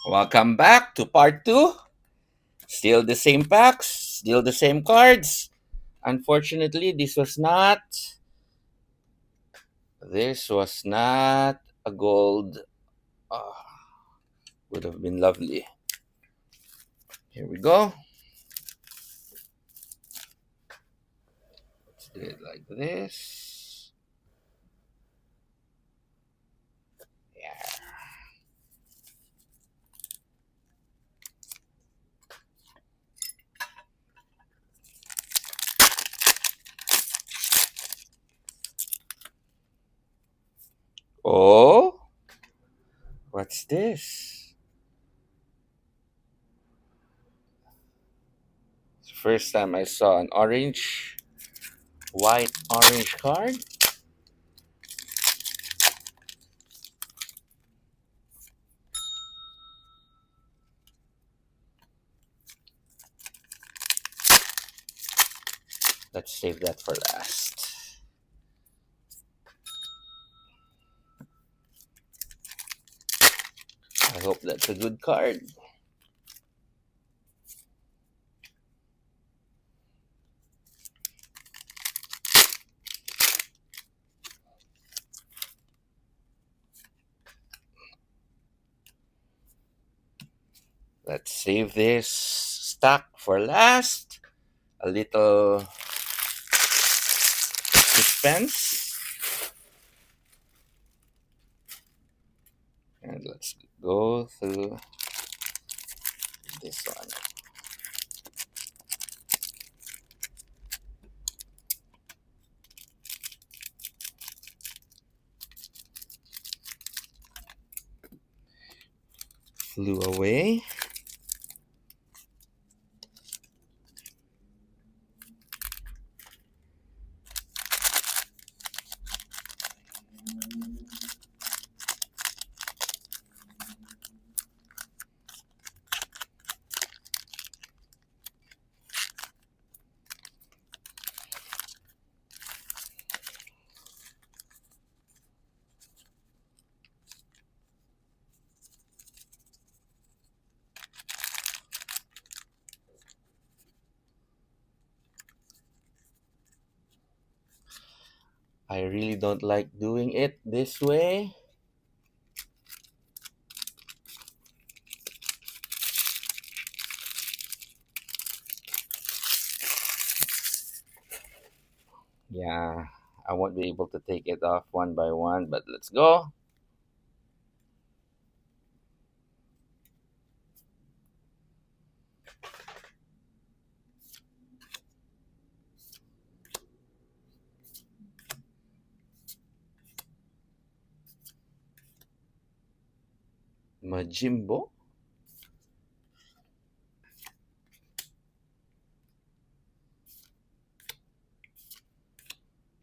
Welcome back to part two. Still the same packs, still the same cards. Unfortunately, this was not a gold. Ah, would have been lovely. Here we go. Let's do it like this. Yeah. Oh, what's this? It's the first time I saw an white orange card. Let's save that for last. I hope that's a good card. Let's save this stack for last. A little suspense. And let's go through this one. Flew away. I really don't like doing it this way. Yeah, I won't be able to take it off one by one, but let's go. Majimbo.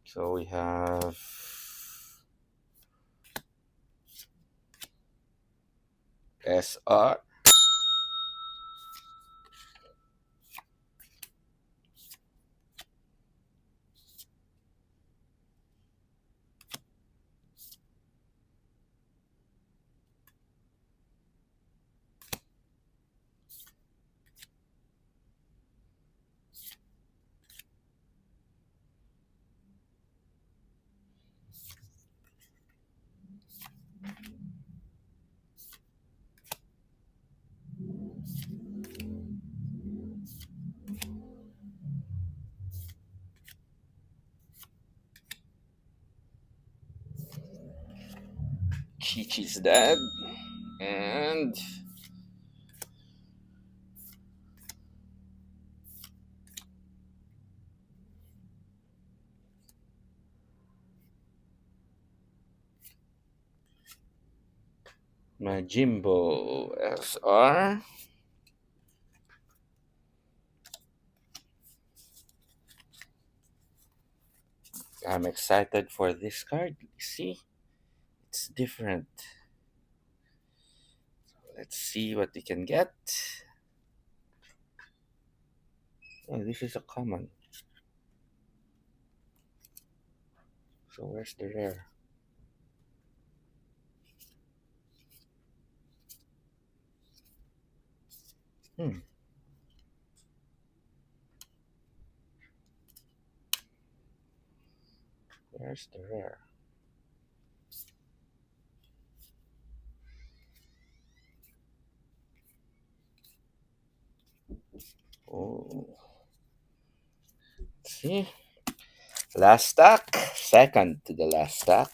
So we have SR. Chi-Chi's dad. And Majimbo SR. I'm excited for this card. See, it's different. Let's see what we can get. Oh, this is a common. So where's the rare? Hmm. Where's the rare? Oh, see, last stack, second to the last stack.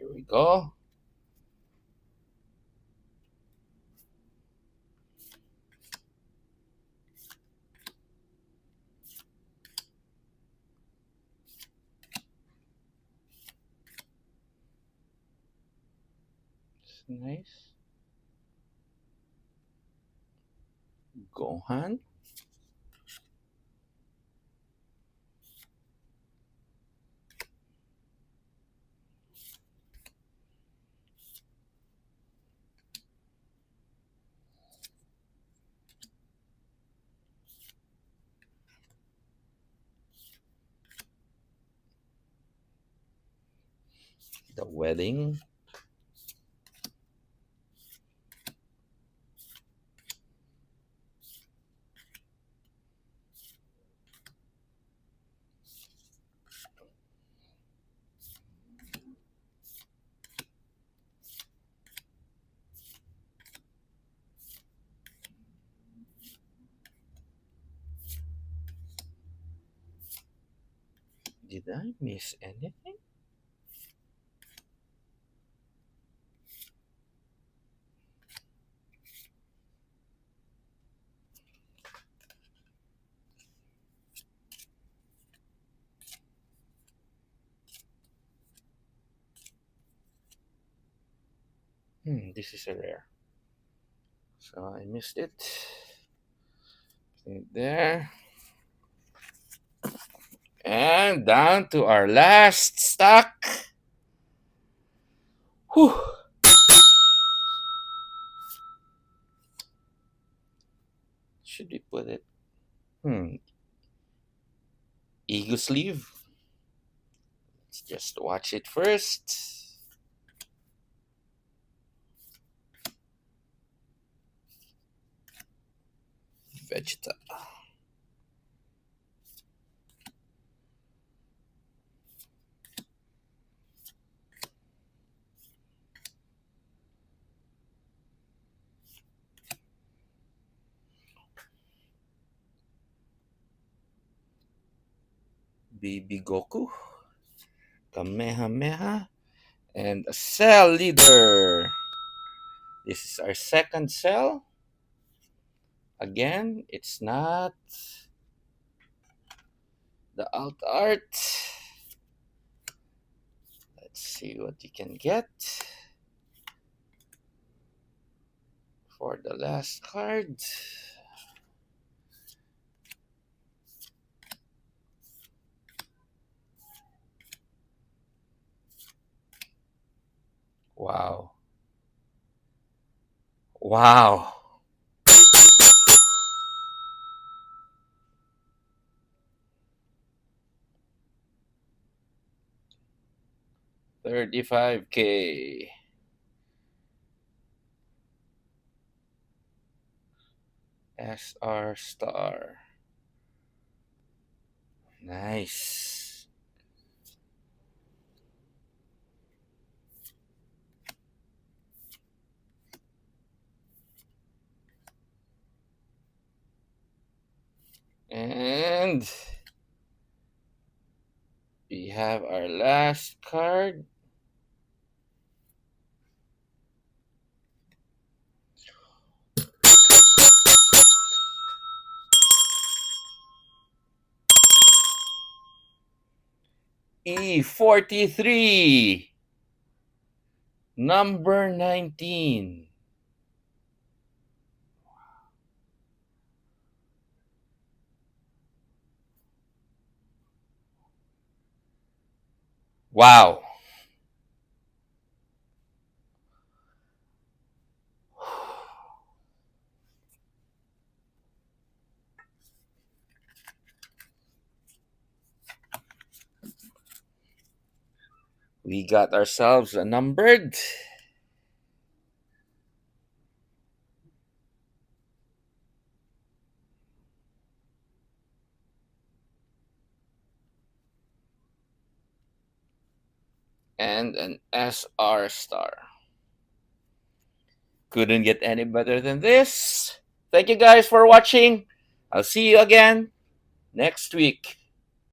Here we go. It's nice. Gohan. The wedding. Did I miss anything? This is a rare. So I missed it. There. And down to our last stack. Whew. Should we put it? Ego sleeve. Let's just watch it first. Vegeta. Baby Goku. Kamehameha. And a cell leader. This is our second cell. Again, it's not the alt art. Let's see what you can get for the last card. Wow. Wow. 35K. SR Star. Nice. And we have our last card. E43. Number 19. Wow. We got ourselves a numbered and an SR star. Couldn't get any better than this. Thank you guys for watching. I'll see you again next week.